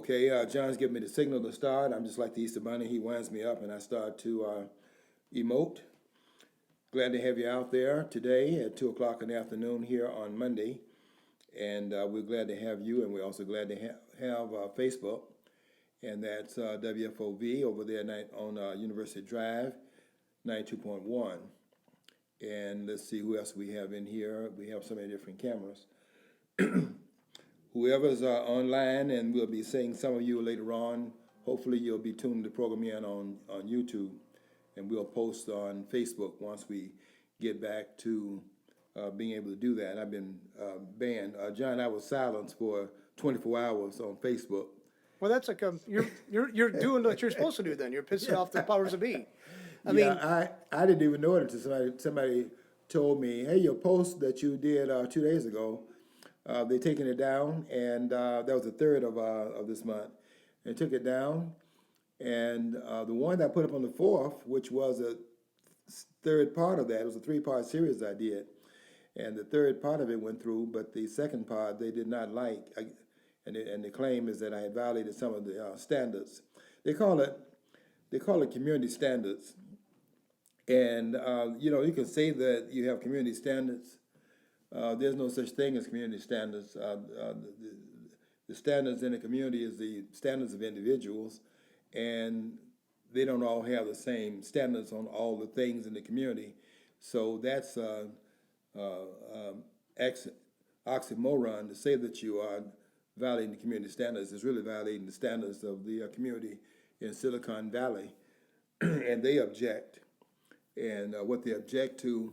Okay, John's giving me the signal to start. I'm just like the Easter Bunny. He winds me up and I start to emote. Glad to have you out there today at 2 o'clock in the afternoon here on Monday. And we're glad to have you, and we're also glad to have Facebook. And that's WFOV over there on University Drive, 92.1. And let's see who else we have in here. We have so many different cameras. Whoever's online, and we'll be seeing some of you later on. Hopefully you'll be tuning the program in on YouTube, and we'll post on Facebook once we get back to being able to do that. I've been banned. John, I was silenced for 24 hours on Facebook. Well, that's like you're doing what you're supposed to do. Then you're pissing off the powers that be. I mean, I didn't even know it until somebody told me, "Hey, your post that you did 2 days ago, they taken it down," and that was the 3rd of this month. They took it down, and the one that I put up on the 4th, which was a third part of that, it was a 3-part series I did, and the third part of it went through, but the second part they did not like, and the claim is that I had violated some of the standards. They call it community standards, and you can say that you have community standards. There's no such thing as community standards. The standards in the community is the standards of individuals, and they don't all have the same standards on all the things in the community. So that's oxymoron. To say that you are violating the community standards is really violating the standards of the community in Silicon Valley, and they object. And what they object to,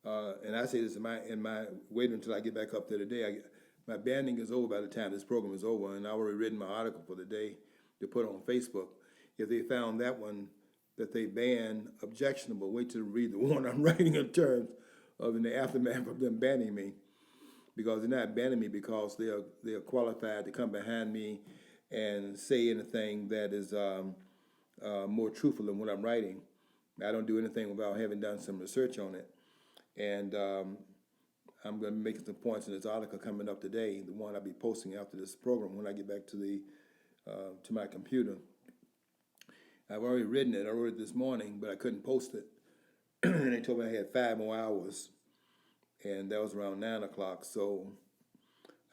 and I say this in my wait until I get back up there today. My banning is over by the time this program is over, and I already written my article for the day to put on Facebook. If they found that one that they banned objectionable, wait till you read the one I'm writing in terms of in the aftermath of them banning me, because they're not banning me because they're qualified to come behind me and say anything that is more truthful than what I'm writing. I don't do anything without having done some research on it. And I'm going to make some points in this article coming up today, the one I'll be posting after this program when I get back to my computer. I've already written it. I wrote it this morning, but I couldn't post it. And they told me I had 5 more hours, and that was around 9 o'clock. So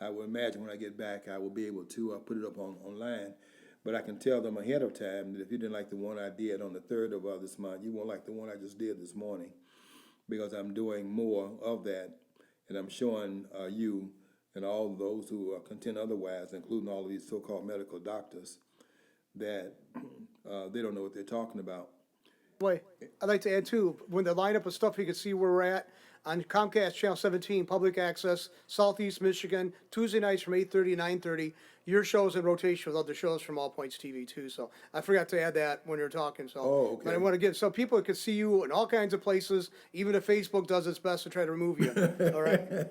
I would imagine when I get back, I will be able to put it up online. But I can tell them ahead of time that if you didn't like the one I did on the 3rd of this month, you won't like the one I just did this morning, because I'm doing more of that, and I'm showing you and all of those who contend otherwise, including all of these so-called medical doctors, that they don't know what they're talking about. boy, I'd like to add too, when the lineup of stuff, you can see where we're at on Comcast Channel 17, public access, Southeast Michigan, Tuesday nights from 8:30 to 9:30. Your show's in rotation with other shows from All Points TV too. So I forgot to add that when you're talking. So, Oh, okay. But I want to give so people can see you in all kinds of places, even if Facebook does its best to try to remove you. All right.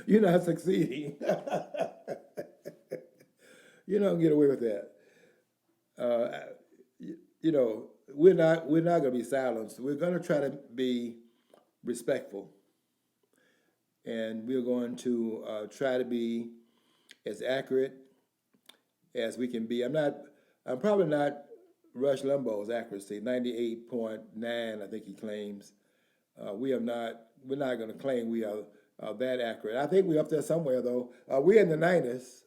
You're not succeeding. You don't get away with that. We're not going to be silenced. We're going to try to be respectful, and we're going to try to be as accurate as we can be. I'm probably not Rush Limbaugh's accuracy, 98.9, I think he claims. We're not going to claim we are that accurate. I think we're up there somewhere, though. We're in the 90s.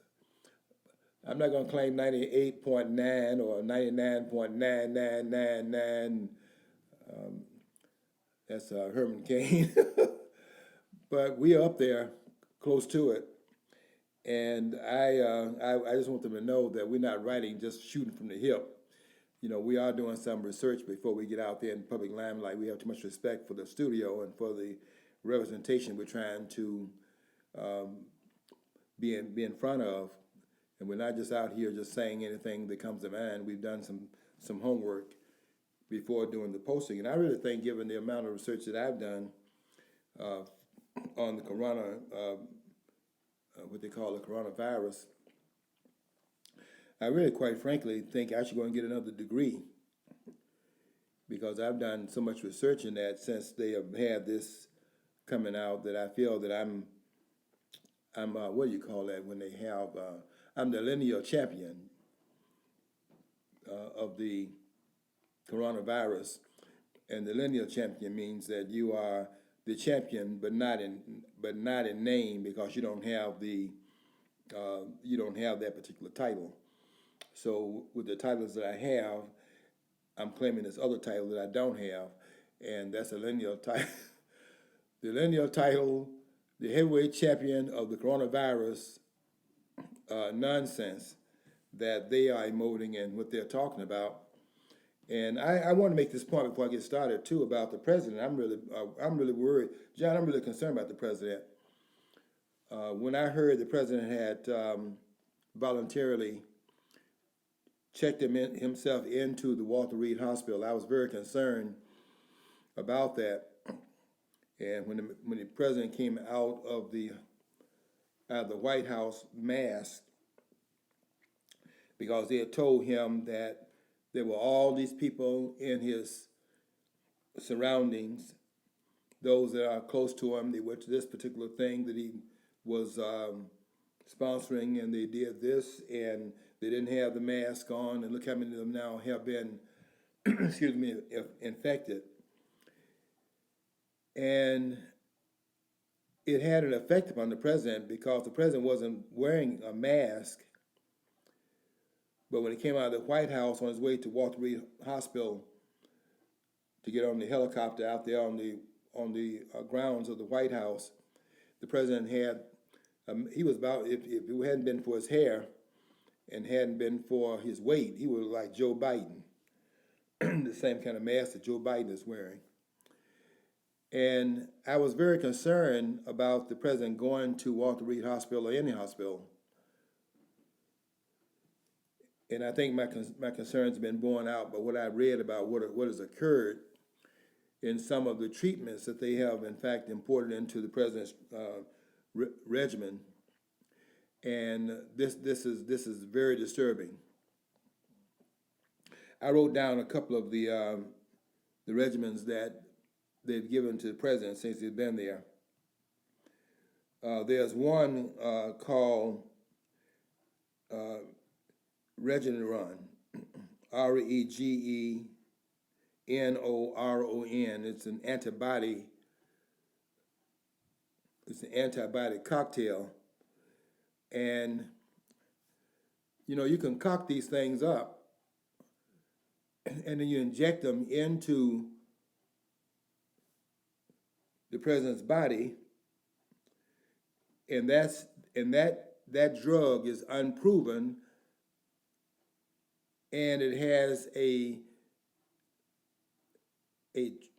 I'm not going to claim 98.9 or 99.9999. That's Herman Cain. But we are up there, close to it. And I just want them to know that we're not writing just shooting from the hip. We are doing some research before we get out there in public limelight. We have too much respect for the studio and for the representation we're trying to be in front of. And we're not just out here just saying anything that comes to mind. We've done some homework before doing the posting. And I really think, given the amount of research that I've done on the what they call the coronavirus, I really, quite frankly, think I should go and get another degree, because I've done so much research in that since they have had this coming out, that I feel that I'm what do you call that when they have I'm the lineal champion of the coronavirus, and the lineal champion means that you are the champion, but not in name, because you don't have that particular title. So with the titles that I have, I'm claiming this other title that I don't have, and that's a lineal title. The lineal title, the heavyweight champion of the coronavirus nonsense that they are emoting and what they're talking about. And I want to make this point before I get started too about the president. I'm really worried, John. I'm really concerned about the president. When I heard the president had voluntarily checked himself into the Walter Reed Hospital, I was very concerned about that. And when the president came out of the White House masked, because they had told him that there were all these people in his surroundings, those that are close to him. They went to this particular thing that he was sponsoring, and they did this, and they didn't have the mask on, and look how many of them now have been, excuse me, infected. And it had an effect upon the president because the president wasn't wearing a mask. But when he came out of the White House on his way to Walter Reed Hospital to get on the helicopter out there on the grounds of the White House, the president had, he was about, if it hadn't been for his hair and hadn't been for his weight, he would look like Joe Biden, the same kind of mask that Joe Biden is wearing. And I was very concerned about the president going to Walter Reed Hospital or any hospital. And I think my concerns have been borne out by what I read about what has occurred in some of the treatments that they have, in fact, imported into the president's regimen. And this is very disturbing. I wrote down a couple of the regimens that they've given to the president since he's been there. There's one called Regeneron, Regeneron. It's an antibody. It's an antibiotic cocktail, and you concoct these things up, and then you inject them into the president's body, and that drug is unproven, and it has a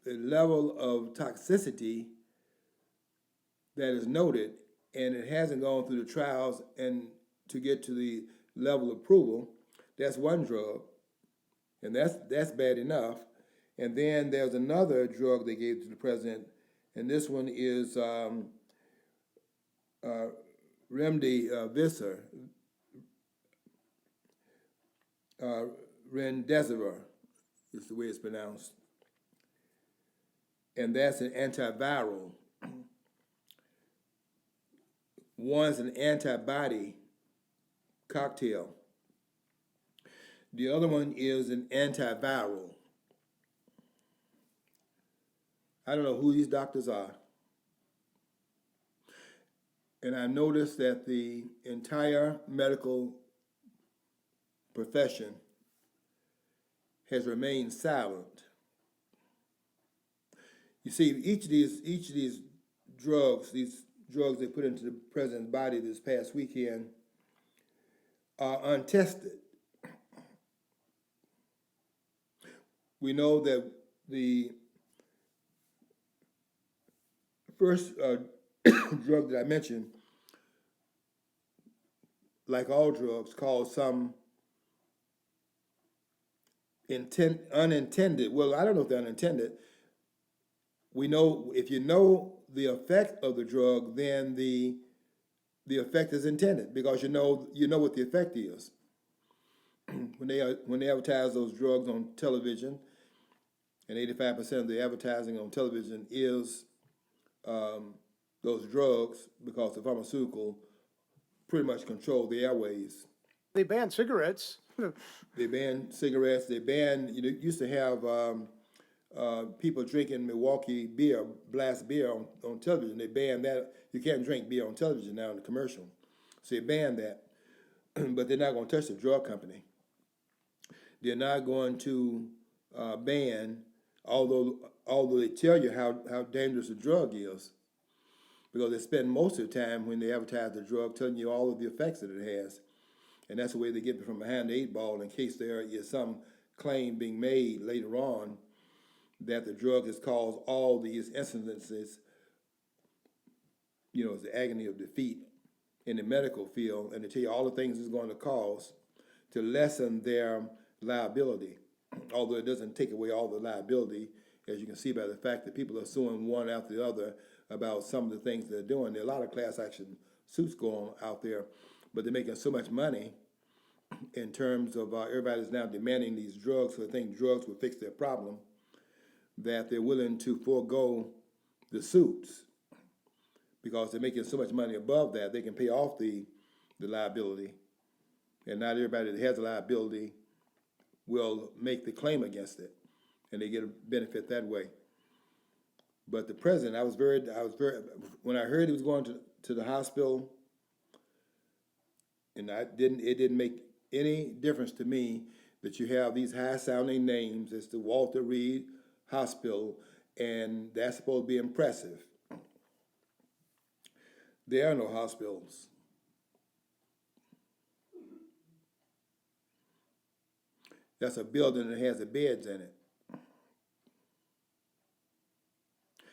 level of toxicity that is noted, and it hasn't gone through the trials and to get to the level of approval. That's one drug, and that's bad enough. And then there's another drug they gave to the president, and this one is Remdesivir. Remdesivir is the way it's pronounced. And that's an antiviral. One's an antibody cocktail. The other one is an antiviral. I don't know who these doctors are. And I noticed that the entire medical profession has remained silent. You see, each of these drugs they put into the president's body this past weekend are untested. We know that the first drug that I mentioned, like all drugs, caused some unintended, well, I don't know if they're unintended. We know, if you know the effect of the drug, then the effect is intended, because you know what the effect is. When they advertise those drugs on television, and 85% of the advertising on television is those drugs, because the pharmaceutical pretty much control the airways. They banned cigarettes. They banned cigarettes. They banned, used to have people drinking Milwaukee beer, blast beer on television. They banned that. You can't drink beer on television now in the commercial. So they banned that. But they're not going to touch the drug company. They're not going to ban, although they tell you how dangerous the drug is, because they spend most of the time when they advertise the drug telling you all of the effects that it has. And that's the way they get from behind the 8 ball in case there is some claim being made later on that the drug has caused all these incidences, the agony of defeat in the medical field, and they tell you all the things it's going to cause to lessen their liability, although it doesn't take away all the liability, as you can see by the fact that people are suing one after the other about some of the things they're doing. There are a lot of class action suits going on out there, but they're making so much money in terms of everybody's now demanding these drugs, so they think drugs will fix their problem, that they're willing to forego the suits because they're making so much money above that they can pay off the liability, and not everybody that has a liability will make the claim against it, and they get a benefit that way. But the president, I was very, when I heard he was going to the hospital, and it didn't make any difference to me that you have these high-sounding names as the Walter Reed Hospital, and that's supposed to be impressive. There are no hospitals. That's a building that has the beds in it.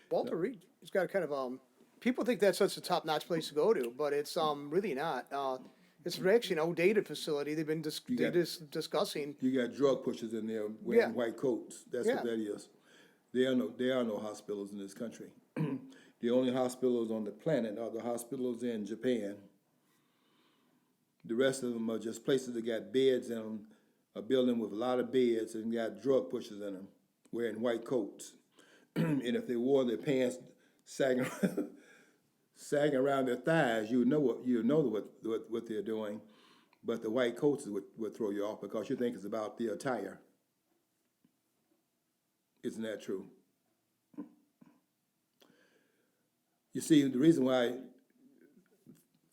Walter Reed, it's got a kind of, people think that's such a top-notch place to go to, but it's really not. It's actually an outdated facility. They've been discussing. You got drug pushers in there wearing white coats. That's what that is. There are no hospitals in this country. The only hospitals on the planet are the hospitals in Japan. The rest of them are just places that got beds in them, a building with a lot of beds, and got drug pushers in them wearing white coats. And if they wore their pants sagging around their thighs, you would know what they're doing. But the white coats would throw you off because you think it's about the attire. Isn't that true? You see, the reason why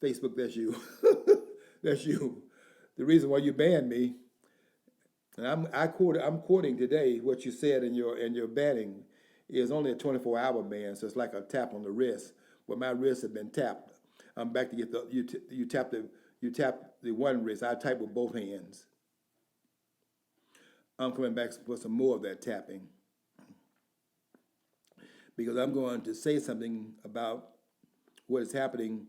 Facebook, that's you, that's you. The reason why you banned me, and I'm quoting today what you said in your banning, is only a 24-hour ban, so it's like a tap on the wrist. Well, my wrists have been tapped. I'm back to get you tap the one wrist. I type with both hands. I'm coming back for some more of that tapping, because I'm going to say something about what is happening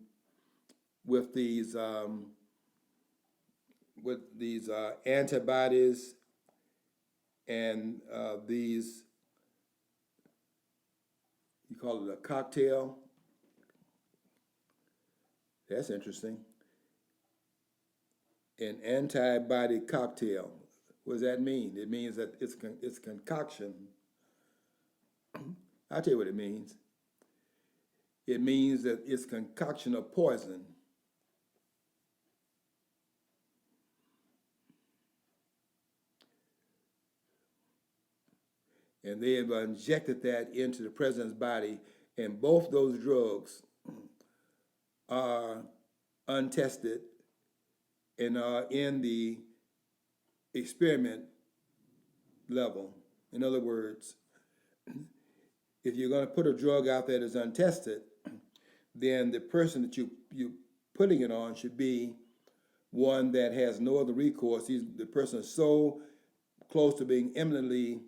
with these antibodies and these, you call it a cocktail. That's interesting. An antibody cocktail. What does that mean? It means that it's concoction. I'll tell you what it means. It means that it's concoction of poison. And they have injected that into the president's body, and both those drugs are untested and are in the experiment level. In other words, if you're going to put a drug out there that's untested, then the person that you're putting it on should be one that has no other recourse. The person is so close to being imminently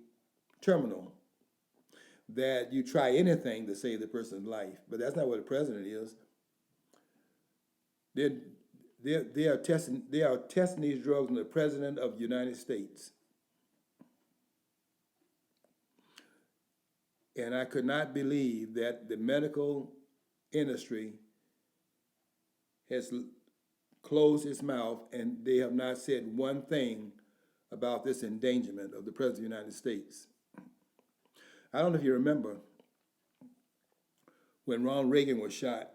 terminal that you try anything to save the person's life. But that's not what the president is. They are testing these drugs on the president of the United States. And I could not believe that the medical industry has closed its mouth and they have not said one thing about this endangerment of the President of the United States. I don't know if you remember when Ronald Reagan was shot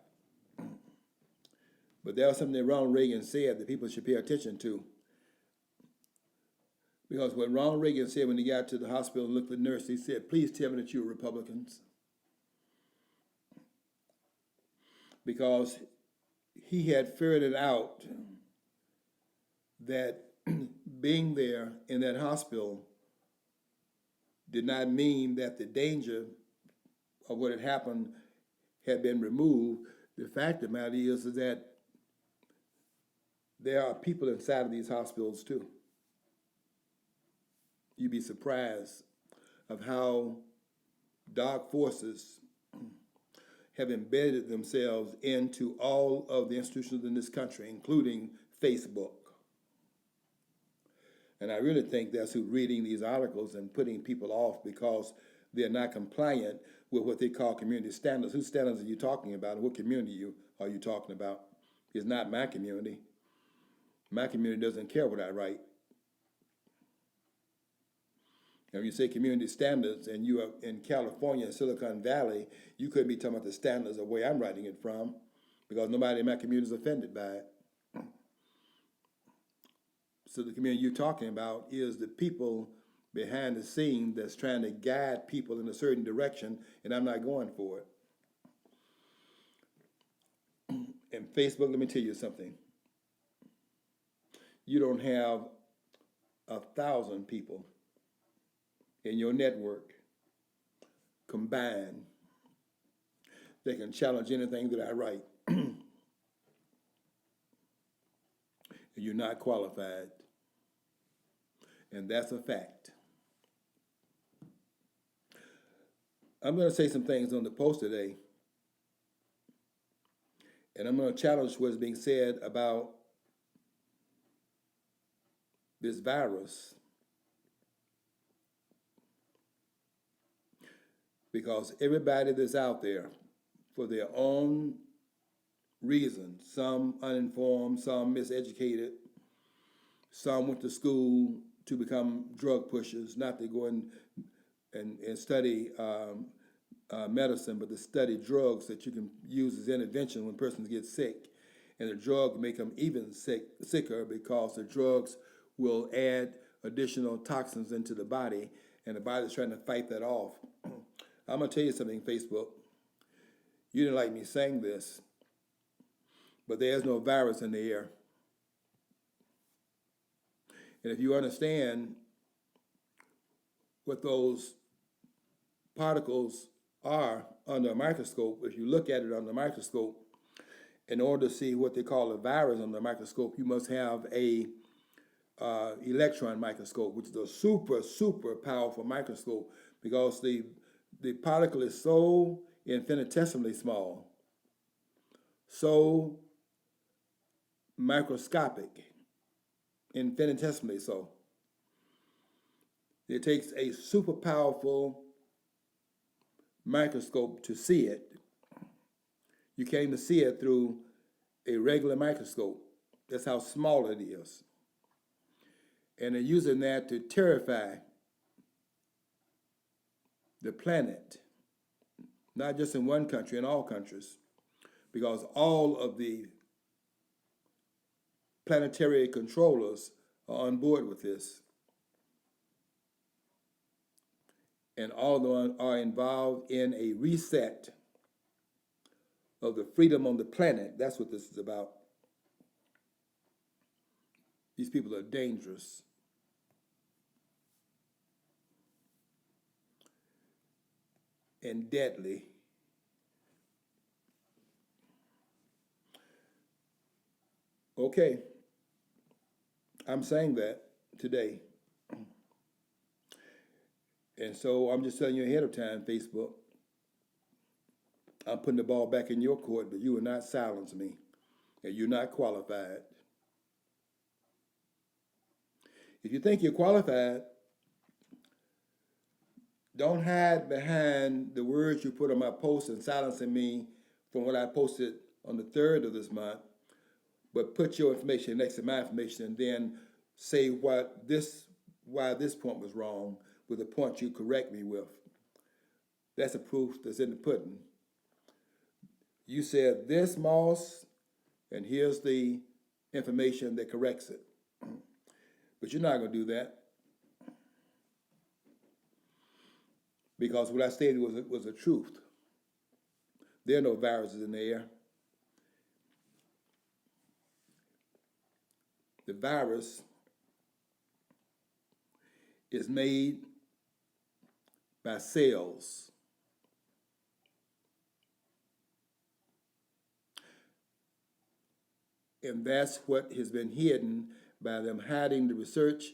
But there was something that Ronald Reagan said that people should pay attention to. Because what Ronald Reagan said when he got to the hospital and looked at the nurse, he said, "Please tell me that you're Republicans." Because he had figured out that being there in that hospital did not mean that the danger of what had happened had been removed. The fact of the matter is that there are people inside of these hospitals too. You'd be surprised of how dark forces have embedded themselves into all of the institutions in this country, including Facebook. And I really think that's who's reading these articles and putting people off because they're not compliant with what they call community standards. Whose standards are you talking about? What community are you talking about? It's not my community. My community doesn't care what I write. And when you say community standards and you are in California, Silicon Valley, you couldn't be talking about the standards of where I'm writing it from because nobody in my community is offended by it. So the community you're talking about is the people behind the scene that's trying to guide people in a certain direction, and I'm not going for it. And Facebook, let me tell you something. You don't have 1,000 people in your network combined that can challenge anything that I write. And you're not qualified. And that's a fact. I'm going to say some things on the post today. And I'm going to challenge what's being said about this virus. Because everybody that's out there, for their own reasons, some uninformed, some miseducated, some went to school to become drug pushers, not to go and study medicine, but to study drugs that you can use as intervention when persons get sick. And the drug make them even sicker because the drugs will add additional toxins into the body, and the body's trying to fight that off. I'm going to tell you something, Facebook. You didn't like me saying this, but there's no virus in the air. And if you understand what those particles are under a microscope, if you look at it under a microscope, in order to see what they call a virus under a microscope, you must have a electron microscope, which is a super, super powerful microscope because the particle is so infinitesimally small, so microscopic, infinitesimally so. It takes a super powerful microscope to see it. You can't even see it through a regular microscope. That's how small it is. And they're using that to terrify the planet, not just in one country, in all countries, because all of the planetary controllers are on board with this. And all of them are involved in a reset of the freedom on the planet. That's what this is about. These people are dangerous. And deadly. Okay, I'm saying that today. And so I'm just telling you ahead of time, Facebook, I'm putting the ball back in your court, but you will not silence me, and you're not qualified. If you think you're qualified, don't hide behind the words you put on my post and silencing me from what I posted on the 3rd of this month, but put your information next to my information and then say why this point was wrong with the point you correct me with. That's a proof that's in the pudding. You said this, Moss, and here's the information that corrects it. But you're not going to do that, because what I stated was the truth. There are no viruses in the air. The virus is made by cells. And that's what has been hidden by them hiding the research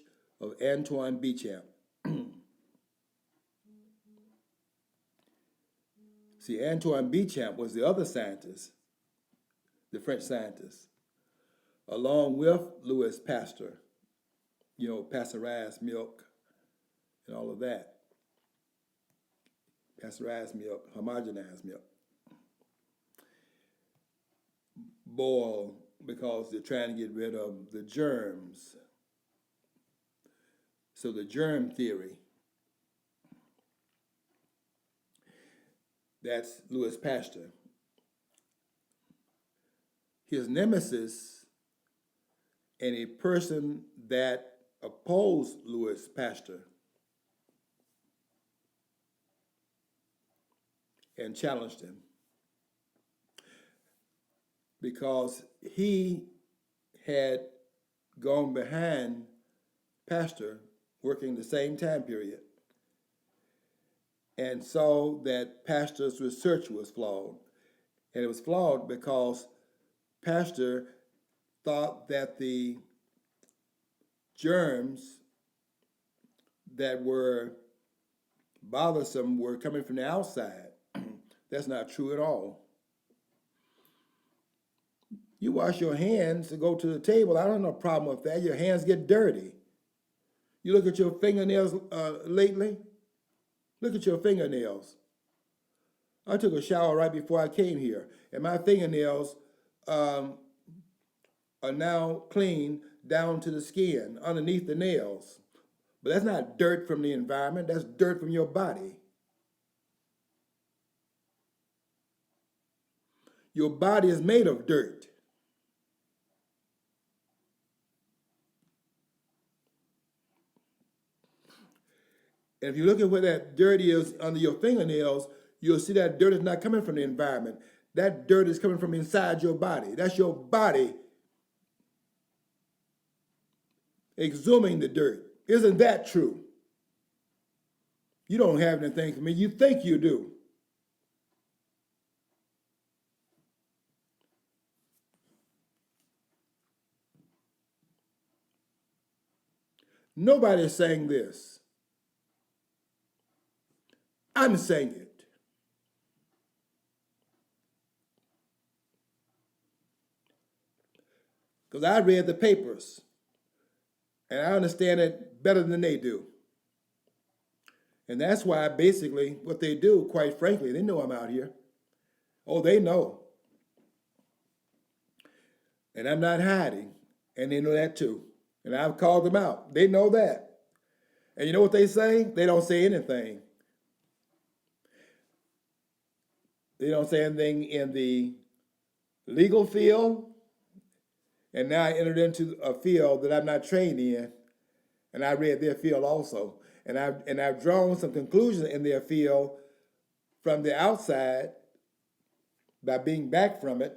of Antoine Béchamp. See, Antoine Béchamp was the other scientist, the French scientist, along with Louis Pasteur, pasteurized milk and all of that. Pasteurized milk, homogenized milk. Boil, because they're trying to get rid of the germs. So the germ theory, that's Louis Pasteur. His nemesis and a person that opposed Louis Pasteur and challenged him, because he had gone behind Pasteur working the same time period and saw that Pasteur's research was flawed. And it was flawed because Pasteur thought that the germs that were bothersome were coming from the outside. That's not true at all. You wash your hands to go to the table. I don't have no problem with that. Your hands get dirty. You look at your fingernails lately. Look at your fingernails. I took a shower right before I came here, and my fingernails are now clean down to the skin, underneath the nails. But that's not dirt from the environment. That's dirt from your body. Your body is made of dirt. And if you look at where that dirt is under your fingernails, you'll see that dirt is not coming from the environment. That dirt is coming from inside your body. That's your body exhuming the dirt. Isn't that true? You don't have anything for me. You think you do. Nobody's saying this. I'm saying it. Because I read the papers, and I understand it better than they do. And that's why basically what they do, quite frankly, they know I'm out here. Oh, they know. And I'm not hiding, and they know that too. And I've called them out. They know that. And you know what they say? They don't say anything. They don't say anything in the legal field. And now I entered into a field that I'm not trained in. And I read their field also. And I've drawn some conclusions in their field from the outside by being back from it,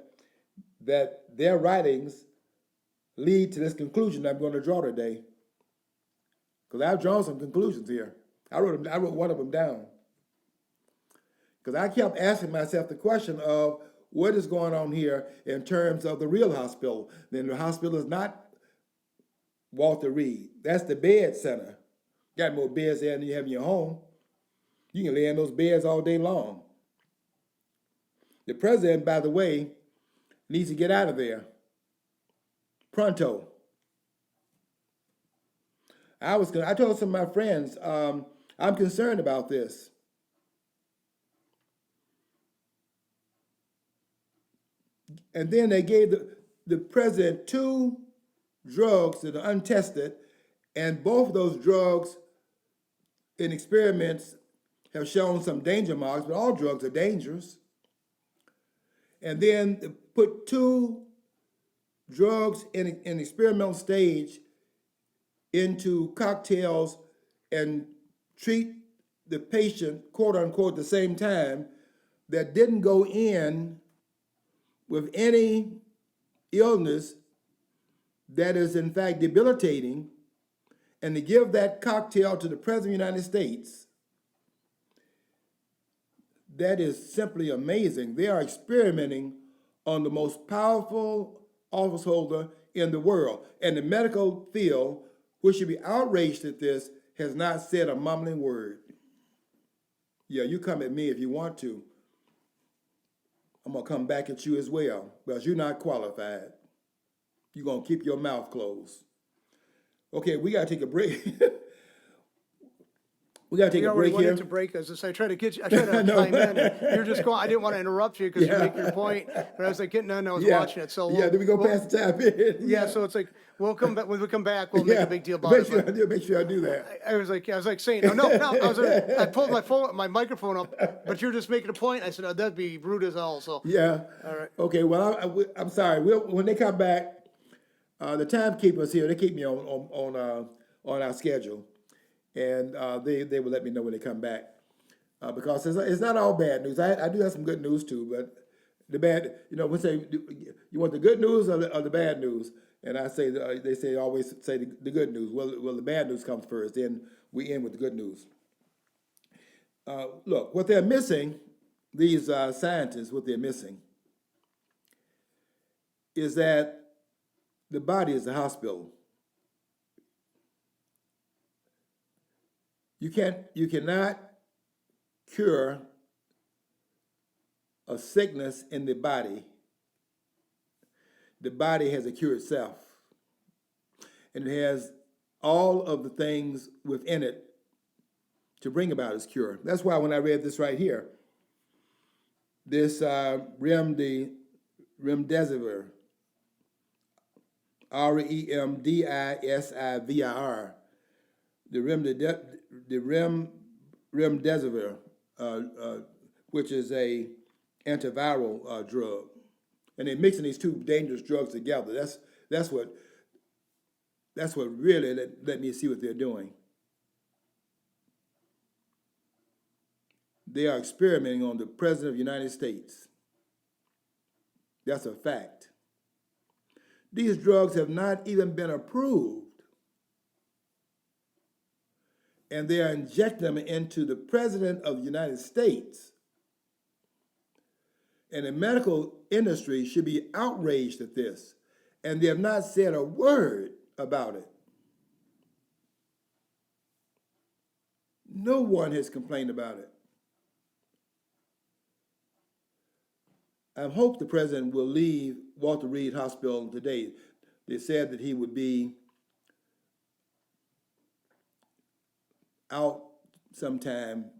that their writings lead to this conclusion I'm going to draw today. Because I've drawn some conclusions here. I wrote one of them down. Because I kept asking myself the question of what is going on here in terms of the real hospital. Then the hospital is not Walter Reed. That's the bed center. Got more beds there than you have in your home. You can lay in those beds all day long. The president, by the way, needs to get out of there. Pronto. I told some of my friends, I'm concerned about this. And then they gave the president 2 drugs that are untested, and both of those drugs in experiments have shown some danger marks, but all drugs are dangerous. And then put 2 drugs in experimental stage into cocktails and treat the patient, quote unquote, at the same time, that didn't go in with any illness that is in fact debilitating, and to give that cocktail to the President of the United States, that is simply amazing. They are experimenting on the most powerful office holder in the world. And the medical field, which should be outraged at this, has not said a mumbling word. Yeah, you come at me if you want to. I'm going to come back at you as well, because you're not qualified. You're going to keep your mouth closed. Okay, we got to take a break. We got to take We a already break went here. into break, as I say, I tried to get you, I tried to No. chime in, and you're just going, I didn't want to interrupt you because you make your point, but I was like getting on, I was watching it, so. Yeah, then we go past the time period. Yeah, so it's like, we'll come back, when we come back, we'll make a big deal about Make it. sure but- I do. Make sure I do that. I was like saying, no, I pulled my microphone up, but you're just making a point. I said, oh, that'd be rude as hell, so. Yeah. All right. Okay. Well, I'm sorry. When they come back, the timekeepers here, they keep me on our schedule, and they will let me know when they come back, because it's not all bad news. I do have some good news too, but the bad, we say, you want the good news or the bad news? And I say, they say always say the good news. Well, the bad news comes first, then we end with the good news. Look, what they're missing, these scientists, what they're missing is that the body is a hospital. You cannot cure a sickness in the body. The body has a cure itself, and it has all of the things within it to bring about its cure. That's why when I read this right here, this remdesivir, REMDISIVIR, the remdesivir, which is a antiviral drug, and they're mixing these two dangerous drugs together. That's what really let me see what they're doing. They are experimenting on the President of the United States. That's a fact. These drugs have not even been approved, and they are injecting them into the President of the United States. And the medical industry should be outraged at this, and they have not said a word about it. No one has complained about it. I hope the president will leave Walter Reed Hospital today. They said that he would be out sometime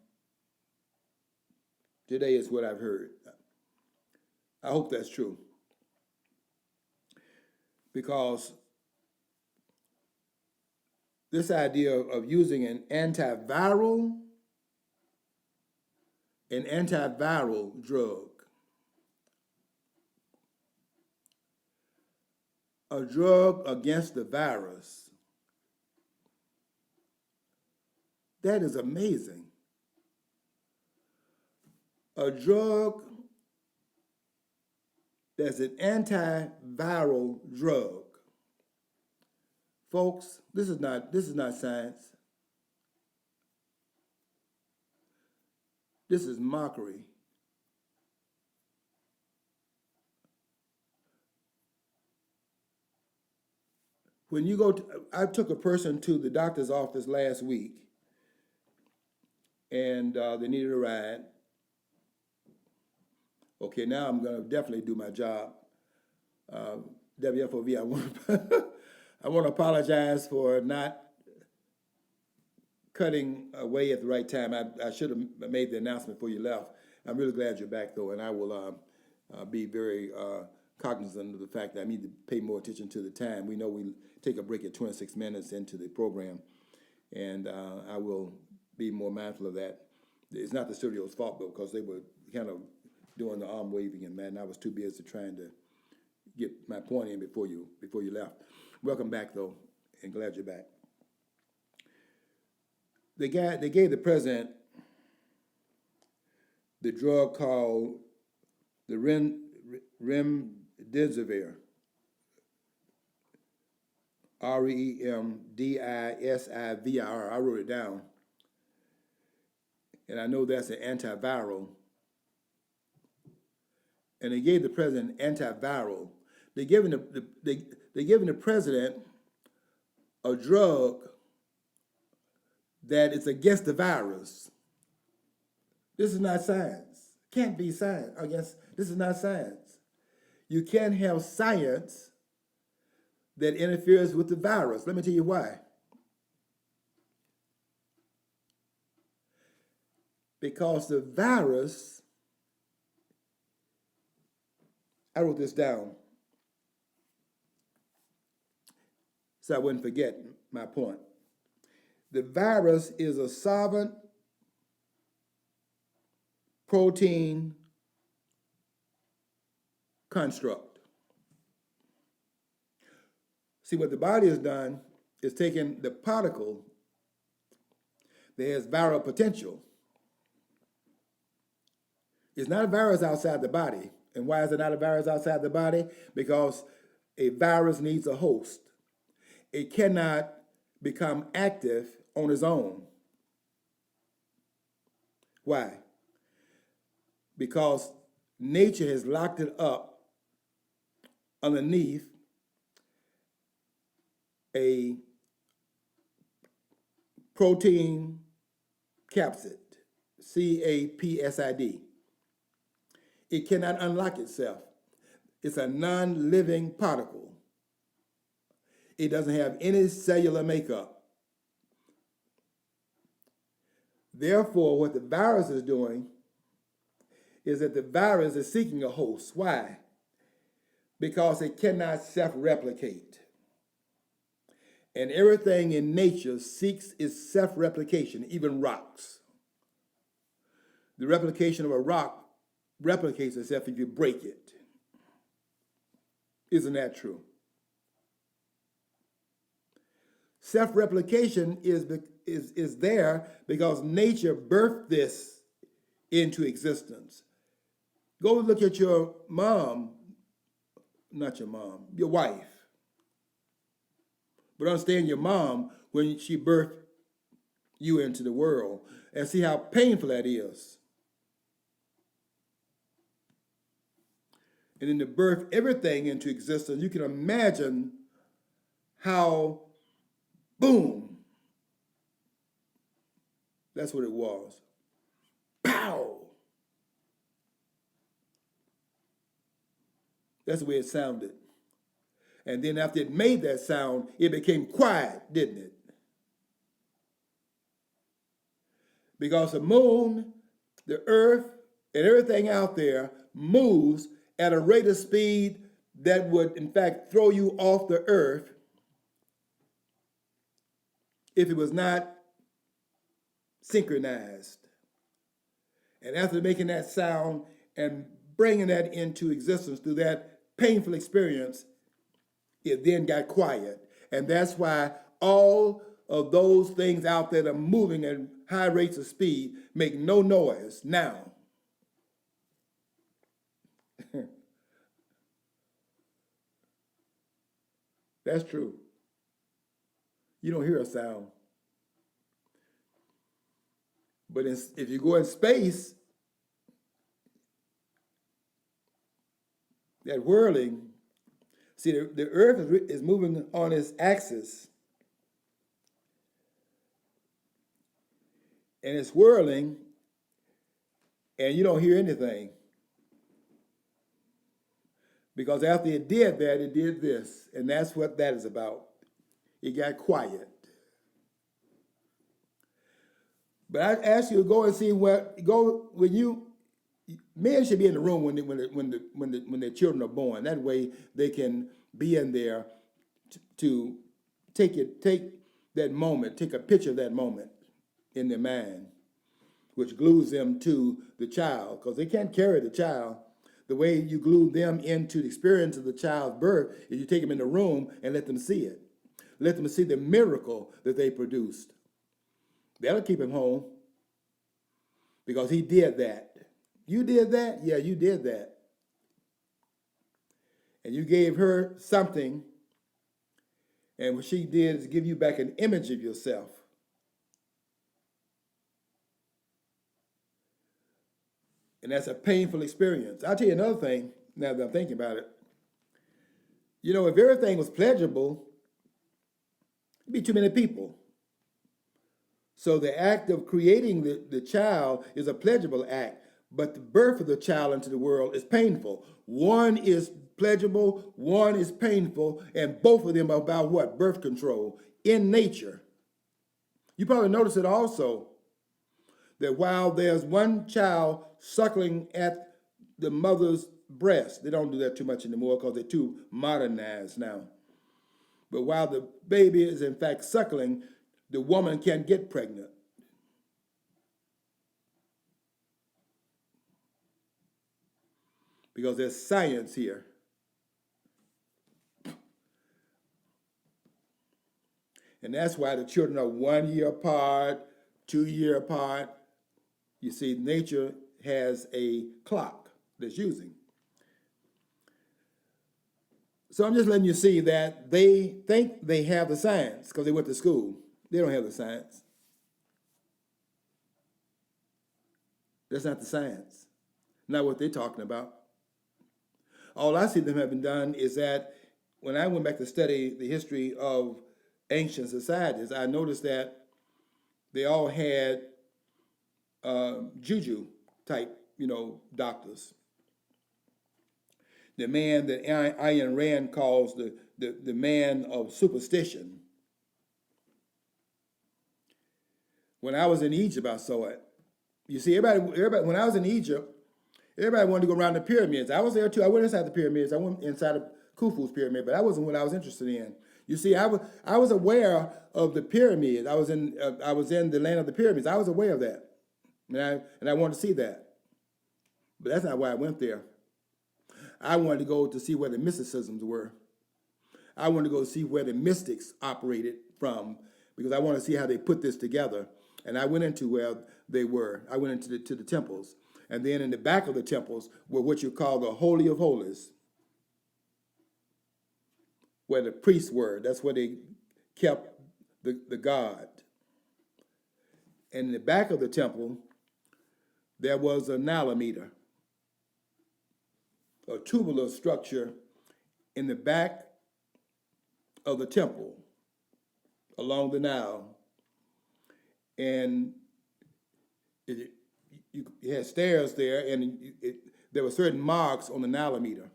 today, is what I've heard. I hope that's true, because this idea of using an antiviral drug, a drug against the virus, that is amazing. A drug that's an antiviral drug. Folks, this is not science. This is mockery. When you I took a person to the doctor's office last week, and they needed a ride. Okay, now I'm going to definitely do my job. WFOV, I want to apologize for not cutting away at the right time. I should have made the announcement before you left. I'm really glad you're back, though, and I will be very cognizant of the fact that I need to pay more attention to the time. We know we take a break at 26 minutes into the program, and I will be more mindful of that. It's not the studio's fault, though, because they were kind of doing the arm waving, and man, I was too busy trying to get my point in before you left. Welcome back, though, and glad you're back. They gave the president the drug called the remdesivir, REMDISIVIR. I wrote it down, and I know that's an antiviral. And they gave the president antiviral. They're giving the president a drug that is against the virus. This is not science. Can't be science. I guess this is not science. You can't have science that interferes with the virus. Let me tell you why. Because the virus, I wrote this down so I wouldn't forget my point. The virus is a solvent protein construct. See, what the body has done is taken the particle that has viral potential. It's not a virus outside the body. And why is it not a virus outside the body? Because a virus needs a host. It cannot become active on its own. Why? Because nature has locked it up underneath a protein capsid, CAPSID. It cannot unlock itself. It's a non-living particle. It doesn't have any cellular makeup. Therefore, what the virus is doing is that the virus is seeking a host. Why? Because it cannot self-replicate. And everything in nature seeks its self-replication, even rocks. The replication of a rock replicates itself if you break it. Isn't that true? Self-replication is there because nature birthed this into existence. Go look at your mom, not your mom, your wife. But understand your mom when she birthed you into the world and see how painful that is. And then to birth everything into existence, you can imagine how, boom, that's what it was. Pow! That's the way it sounded. And then after it made that sound, it became quiet, didn't it? Because the moon, the earth, and everything out there moves at a rate of speed that would, in fact, throw you off the earth if it was not synchronized. And after making that sound and bringing that into existence through that painful experience, it then got quiet. And that's why all of those things out there that are moving at high rates of speed make no noise now. That's true. You don't hear a sound. But if you go in space, that whirling, see, the earth is moving on its axis. And it's whirling, and you don't hear anything. Because after it did that, it did this. And that's what that is about. It got quiet. But I ask you to go and see men should be in the room when their children are born. That way they can be in there to take that moment, take a picture of that moment in their mind, which glues them to the child, because they can't carry the child. The way you glue them into the experience of the child's birth is you take them in the room and let them see it. Let them see the miracle that they produced. That'll keep him home because he did that. You did that? Yeah, you did that. And you gave her something, and what she did is give you back an image of yourself. And that's a painful experience. I'll tell you another thing, now that I'm thinking about it. You know, if everything was pleasurable, it'd be too many people. So the act of creating the child is a pleasurable act, but the birth of the child into the world is painful. One is pleasurable, one is painful, and both of them are about what? Birth control in nature. You probably notice it also, that while there's one child suckling at the mother's breast, they don't do that too much anymore because they're too modernized now. But while the baby is in fact suckling, the woman can't get pregnant. Because there's science here. And that's why the children are 1 year apart, 2 year apart. You see, nature has a clock that's using. So I'm just letting you see that they think they have the science because they went to school. They don't have the science. That's not the science. Not what they're talking about. All I see them having done is that when I went back to study the history of ancient societies, I noticed that they all had juju type, doctors. The man that Ayn Rand calls the man of superstition. When I was in Egypt, I saw it. You see, everybody. When I was in Egypt, everybody wanted to go around the pyramids. I was there too. I went inside the pyramids. I went inside of Khufu's pyramid, but that wasn't what I was interested in. You see, I was aware of the pyramids. I was in the land of the pyramids. I was aware of that, and I wanted to see that. But that's not why I went there. I wanted to go to see where the mysticisms were. I wanted to go see where the mystics operated from, because I wanted to see how they put this together. And I went into where they were. I went into the temples. And then in the back of the temples were what you call the Holy of Holies, where the priests were. That's where they kept the God. And in the back of the temple, there was a Nilometer, a tubular structure in the back of the temple along the Nile. And it had stairs there, and there were certain marks on the Nilometer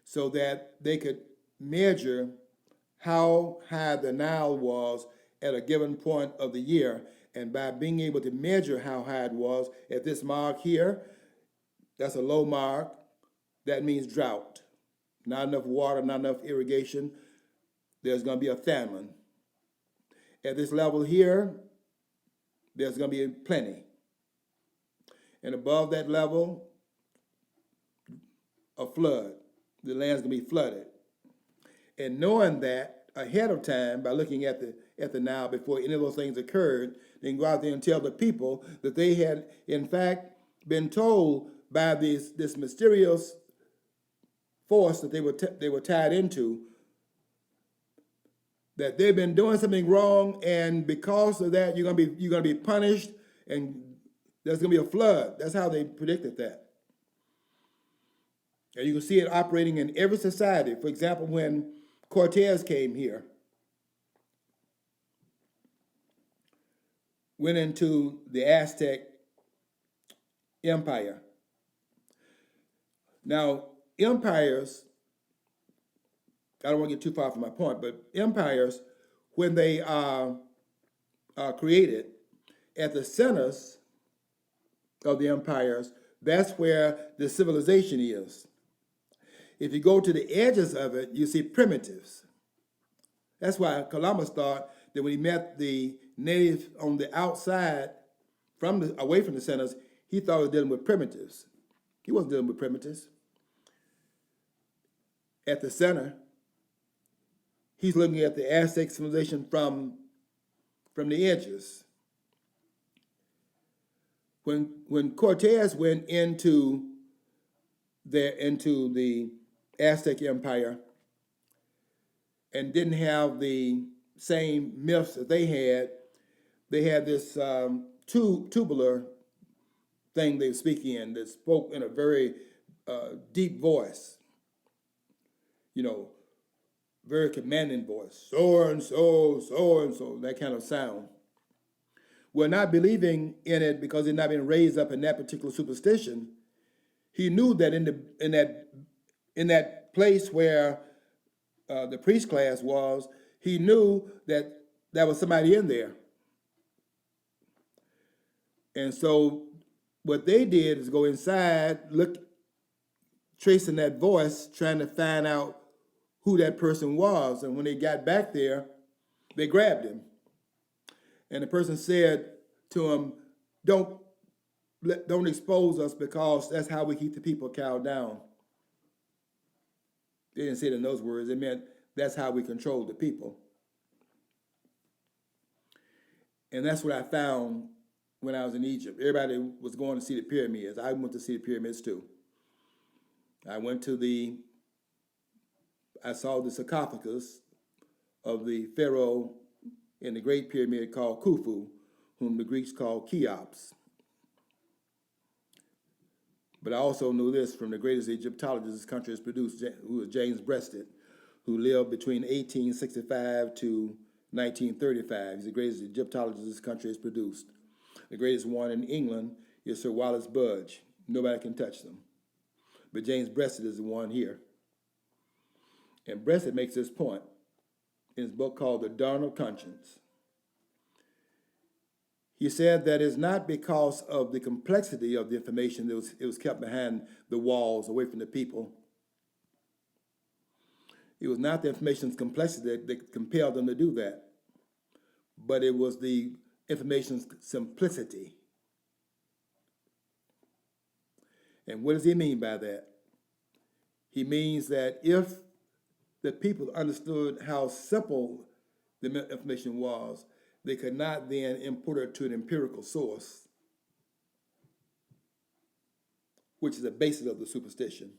so that they could measure how high the Nile was at a given point of the year. And by being able to measure how high it was at this mark here, that's a low mark, that means drought. Not enough water, not enough irrigation, there's going to be a famine. At this level here, there's going to be plenty. And above that level, a flood. The land's going to be flooded. And knowing that ahead of time by looking at the Nile before any of those things occurred, they can go out there and tell the people that they had, in fact, been told by this mysterious force that they were tied into, that they've been doing something wrong, and because of that, you're gonna be punished, and there's gonna be a flood. That's how they predicted that. And you can see it operating in every society. For example, when Cortez came here, went into the Aztec Empire. Now, empires, I don't want to get too far from my point, but empires, when they are created, at the centers of the empires, that's where the civilization is. If you go to the edges of it, you see primitives. That's why Columbus thought that when he met the natives on the outside, away from the centers, he thought he was dealing with primitives. He wasn't dealing with primitives. At the center, he's looking at the Aztec civilization from the edges. When Cortez went into the Aztec Empire and didn't have the same myths that they had this tubular thing they were speaking in that spoke in a very deep voice, very commanding voice, so and so, so and so, that kind of sound. Well, not believing in it because he'd not been raised up in that particular superstition, he knew that in that place where the priest class was, he knew that there was somebody in there. And so what they did is go inside, look, tracing that voice, trying to find out who that person was. And when they got back there, they grabbed him. And the person said to him, don't expose us because that's how we keep the people cowed down. They didn't say it in those words. It meant that's how we control the people. And that's what I found when I was in Egypt. Everybody was going to see the pyramids. I went to see the pyramids too. I saw the sarcophagus of the pharaoh in the Great Pyramid called Khufu, whom the Greeks called Cheops. But I also knew this from the greatest Egyptologist this country has produced, who was James Breasted, who lived between 1865 to 1935. He's the greatest Egyptologist this country has produced. The greatest one in England is Sir Wallis Budge. Nobody can touch them. But James Breasted is the one here. And Breasted makes this point in his book called The Dawn of Conscience. He said that it's not because of the complexity of the information that it was kept behind the walls, away from the people. It was not the information's complexity that compelled them to do that, but it was the information's simplicity. And what does he mean by that? He means that if the people understood how simple the information was, they could not then import it to an empirical source, which is the basis of the superstition.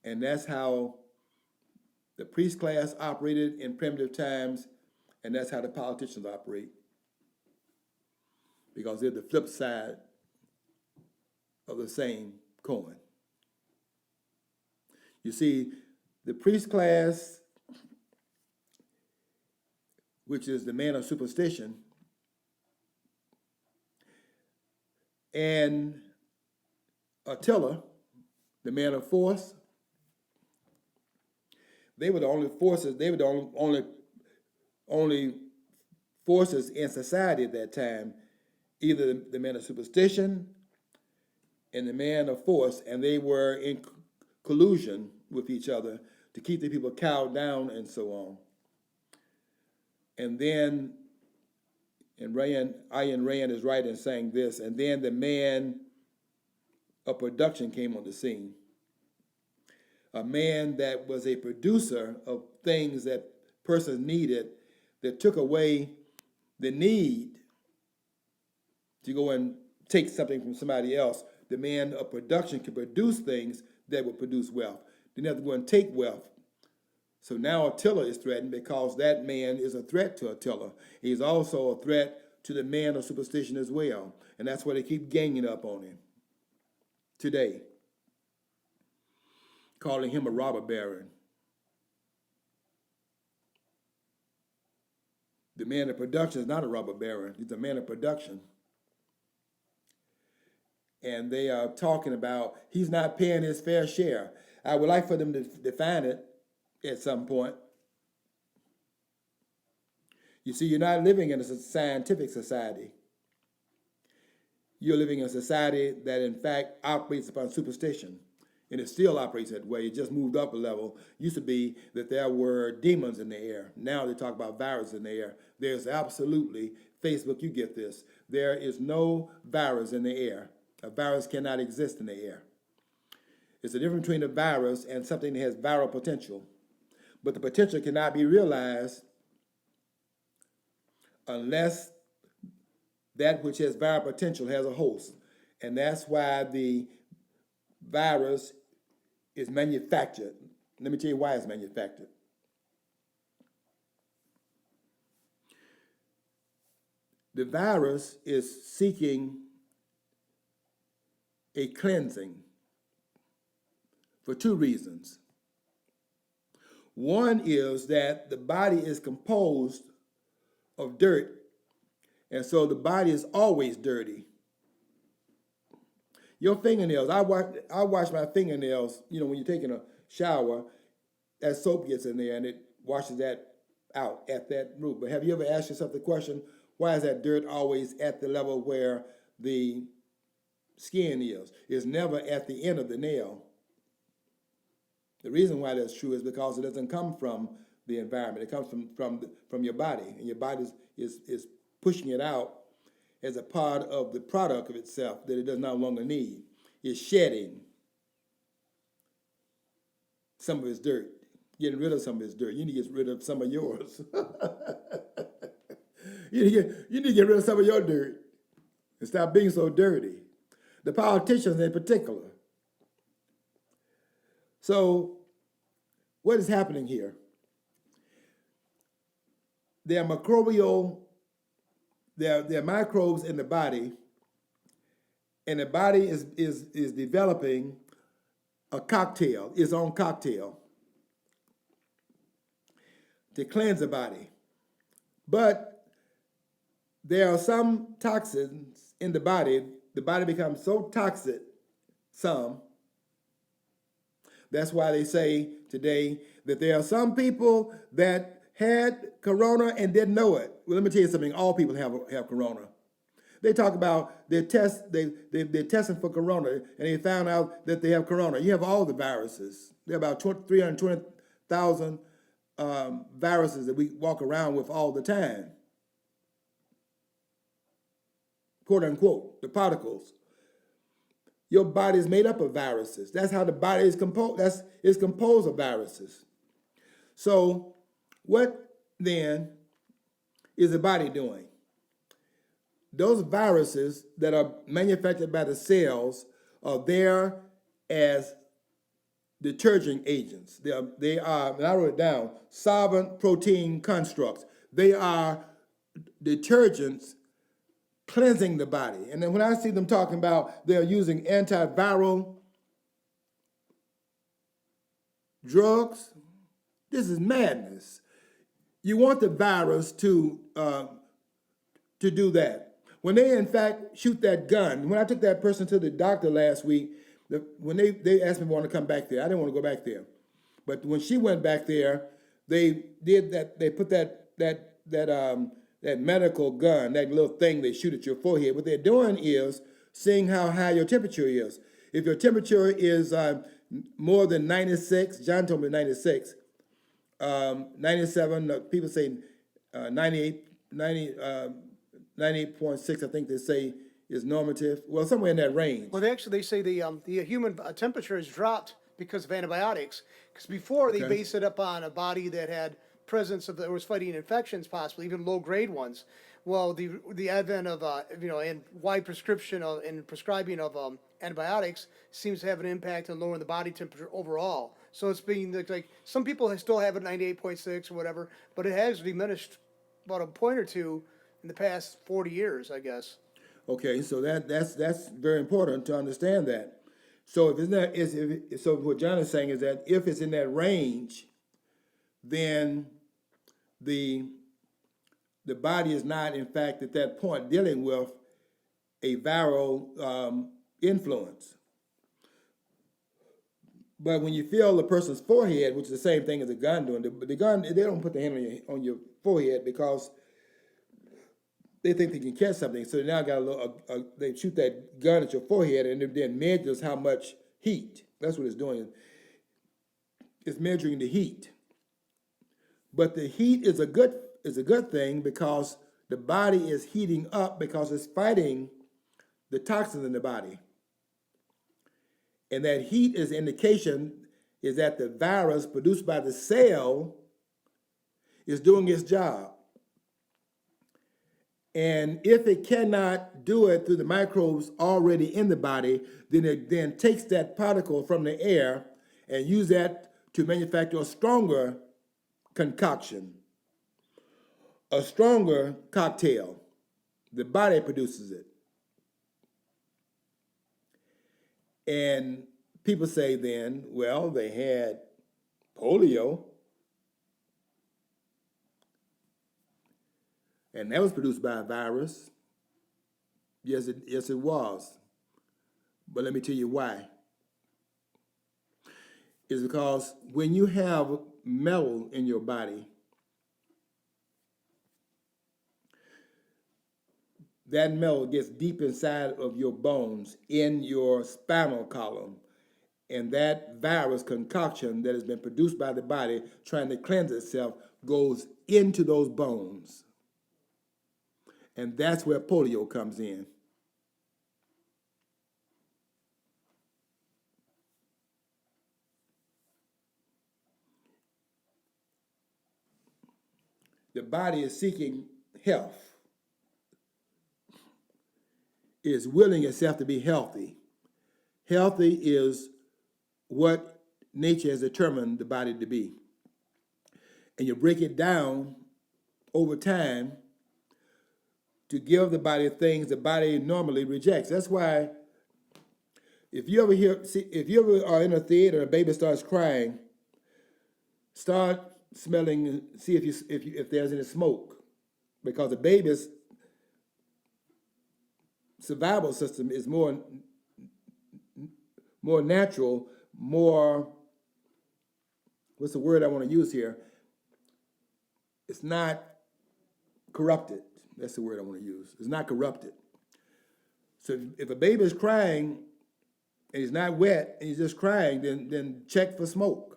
And that's how the priest class operated in primitive times, and that's how the politicians operate. Because they're the flip side of the same coin. You see, the priest class, which is the man of superstition, and Attila, the man of force, they were the only forces, they were the only forces in society at that time, either the man of superstition and the man of force, and they were in collusion with each other to keep the people cowed down and so on. And then, and Ayn Rand is right in saying this, and then the man of production came on the scene. A man that was a producer of things that persons needed, that took away the need to go and take something from somebody else. The man of production could produce things that would produce wealth. Didn't have to go and take wealth. So now Attila is threatened because that man is a threat to Attila. He's also a threat to the man of superstition as well. And that's why they keep ganging up on him today, calling him a robber baron. The man of production is not a robber baron. He's a man of production. And they are talking about he's not paying his fair share. I would like for them to define it at some point. You see, you're not living in a scientific society. You're living in a society that, in fact, operates upon superstition. And it still operates that way. It just moved up a level. Used to be that there were demons in the air. Now they talk about virus in the air. There's absolutely, Facebook, you get this. There is no virus in the air. A virus cannot exist in the air. It's the difference between a virus and something that has viral potential. But the potential cannot be realized unless that which has viral potential has a host. And that's why the virus is manufactured. Let me tell you why it's manufactured. The virus is seeking a cleansing for two reasons. One is that the body is composed of dirt, and so the body is always dirty. Your fingernails, I wash my fingernails, when you're taking a shower, that soap gets in there and it washes that out at that root. But have you ever asked yourself the question, why is that dirt always at the level where the skin is? It's never at the end of the nail. The reason why that's true is because it doesn't come from the environment. It comes from your body, and your body is pushing it out as a part of the product of itself that it does no longer need. It's shedding some of its dirt, getting rid of some of its dirt. You need to get rid of some of yours. You need to get rid of some of your dirt and stop being so dirty. The politicians in particular. So what is happening here? There are microbes in the body, and the body is developing a cocktail, its own cocktail, to cleanse the body. But there are some toxins in the body becomes so toxic, that's why they say today that there are some people that had corona and didn't know it. Well, let me tell you something. All people have corona. They talk about they're testing for corona, and they found out that they have corona. You have all the viruses. There are about 320,000 viruses that we walk around with all the time. Quote unquote, the particles. Your body is made up of viruses. That's how the body is composed. It's composed of viruses. So what then is the body doing? Those viruses that are manufactured by the cells are there as detergent agents. They are, and I wrote it down, solvent protein constructs. They are detergents cleansing the body. And then when I see them talking about they're using antiviral drugs, this is madness. You want the virus to do that. When they, in fact, shoot that gun, when I took that person to the doctor last week, when they asked me if I want to come back there, I didn't want to go back there. But when she went back there, they did that. They put that medical gun, that little thing they shoot at your forehead. What they're doing is seeing how high your temperature is. If your temperature is more than 96, John told me 96, 97, people say 98.6, I think they say is normative. Well, somewhere in that range. Well, they say the human temperature has dropped because of antibiotics. Because before they based it up on a body that had presence that was fighting infections, possibly even low-grade ones. Well, the advent of and wide prescription and prescribing of antibiotics seems to have an impact on lowering the body temperature overall. So it's being like some people still have it 98.6 or whatever, but it has diminished about a point or two in the past 40 years, I guess. Okay, so that's very important to understand that. So so what John is saying is that if it's in that range, then the body is not, in fact, at that point dealing with a viral influence. But when you feel the person's forehead, which is the same thing as a gun doing, the gun, they don't put the hand on your forehead because they think they can catch something. So they now got they shoot that gun at your forehead and it then measures how much heat That's what it's doing. It's measuring the heat. But the heat is a good thing because the body is heating up because it's fighting the toxins in the body. And that heat is indication is that the virus produced by the cell is doing its job. And if it cannot do it through the microbes already in the body, then it then takes that particle from the air and use that to manufacture a stronger concoction, a stronger cocktail. The body produces it. And people say then, well, they had polio, and that was produced by a virus. Yes, it was. But let me tell you why. It's because when you have metal in your body, that metal gets deep inside of your bones, in your spinal column. And that virus concoction that has been produced by the body trying to cleanse itself goes into those bones. And that's where polio comes in. The body is seeking health, is willing itself to be healthy. Healthy is what nature has determined the body to be. And you break it down over time to give the body things the body normally rejects. That's why if you ever are in a theater and a baby starts crying, start smelling, see if there's any smoke, because the baby's survival system is more natural, more, what's the word I want to use here? It's not corrupted. That's the word I want to use. It's not corrupted. So if a baby is crying and he's not wet and he's just crying, then check for smoke.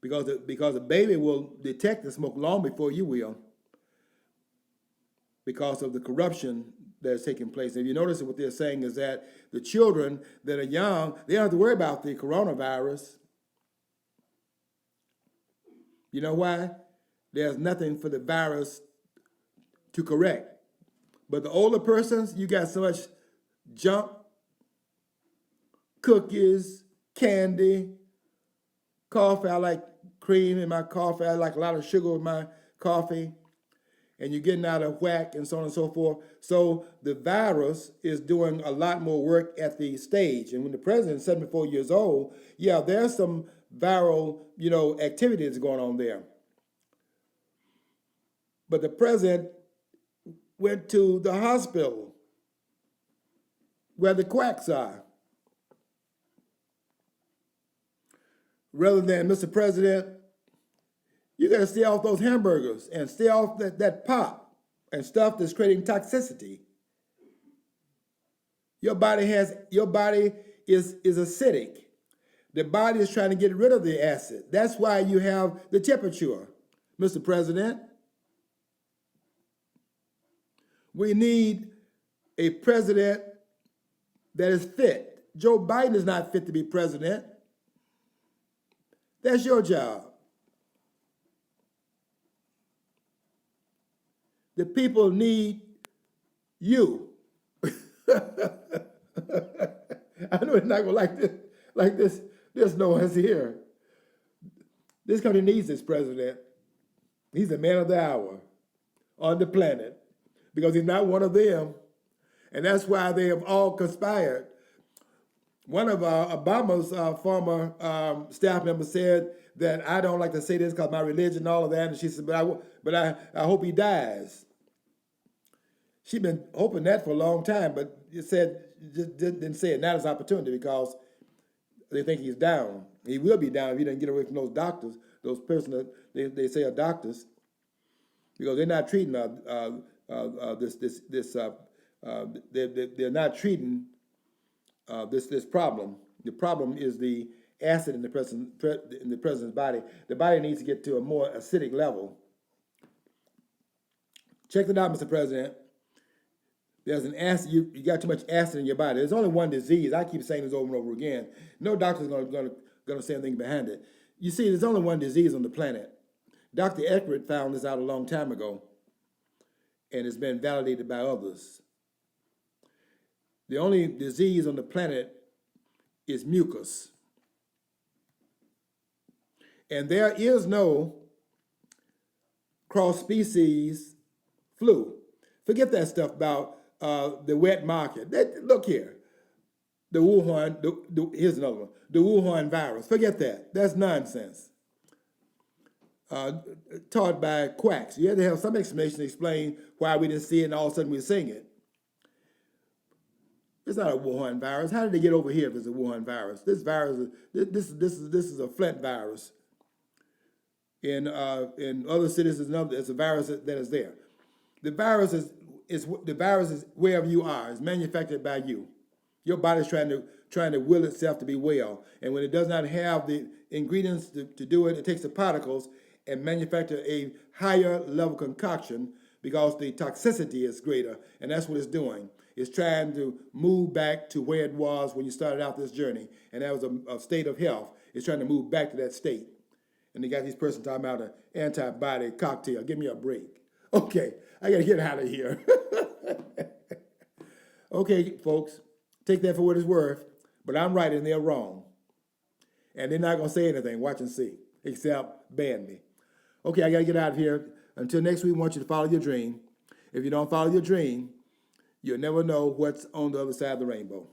Because the baby will detect the smoke long before you will, because of the corruption that is taking place. And if you notice what they're saying is that the children that are young, they don't have to worry about the coronavirus. You know why? There's nothing for the virus to correct. But the older persons, you got so much junk, cookies, candy, coffee. I like cream in my coffee. I like a lot of sugar in my coffee. And you're getting out of whack and so on and so forth. So the virus is doing a lot more work at the stage. And when the president's 74 years old, yeah, there's some viral, activities going on there. But the president went to the hospital where the quacks are. Rather than, Mr. President, you got to stay off those hamburgers and stay off that pop and stuff that's creating toxicity. Your body is acidic. The body is trying to get rid of the acid. That's why you have the temperature, Mr. President. We need a president that is fit. Joe Biden is not fit to be president. That's your job. The people need you. I know it's not going to like this. There's no one's here. This country needs this president. He's the man of the hour on the planet because he's not one of them. And that's why they have all conspired. One of Obama's former staff members said that I don't like to say this because my religion and all of that. And she said, but I hope he dies. She's been hoping that for a long time, but it said, just didn't say it. Now it's opportunity because they think he's down. He will be down if he doesn't get away from those doctors, those persons that they say are doctors, because they're not treating they're not treating this problem. The problem is the acid in the president's body. The body needs to get to a more acidic level. Check it out, Mr. President. There's an acid. You got too much acid in your body. There's only one disease. I keep saying this over and over again. No doctor's going to say anything behind it. You see, there's only one disease on the planet. Dr. Eckert found this out a long time ago, and it's been validated by others. The only disease on the planet is mucus. And there is no cross-species flu. Forget that stuff about the wet market. Look here. The Wuhan, here's another one. The Wuhan virus. Forget that. That's nonsense. Taught by quacks. You had to have some explanation to explain why we didn't see it and all of a sudden we're seeing it. It's not a Wuhan virus. How did they get over here if it's a Wuhan virus? This virus, this is a Flint virus. In other cities, it's a virus that is there. The virus is wherever you are. It's manufactured by you. Your body's trying to will itself to be well, and when it does not have the ingredients to do it, it takes the particles and manufacture a higher level concoction because the toxicity is greater, and that's what it's doing. It's trying to move back to where it was when you started out this journey, and that was a state of health. It's trying to move back to that state. And they got these persons talking about an antibody cocktail. Give me a break. Okay, I got to get out of here. Okay, folks, take that for what it's worth, but I'm right and they're wrong. And they're not going to say anything, watch and see, except ban me. Okay, I got to get out of here. Until next week, I want you to follow your dream. If you don't follow your dream, you'll never know what's on the other side of the rainbow.